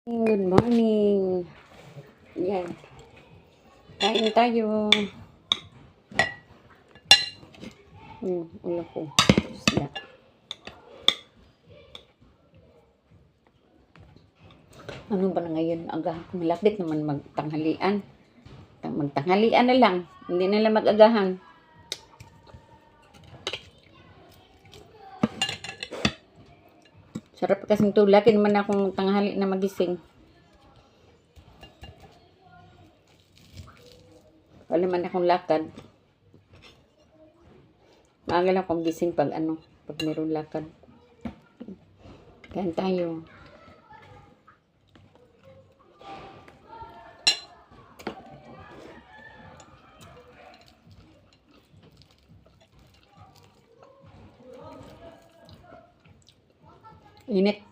Good morning. Yan. Kain tayo. Ulo ko. Isda. Ano ba na ngayon? Agahan ko. Malapit naman magtanghalian. Magtanghalian na lang. Hindi na lang mag-agahan. Sarap kasing tulakin naman akong tanghali na magising. Wala man akong lakad. Maaga lang akong gising pag mayroong lakad. Kain tayo. Init.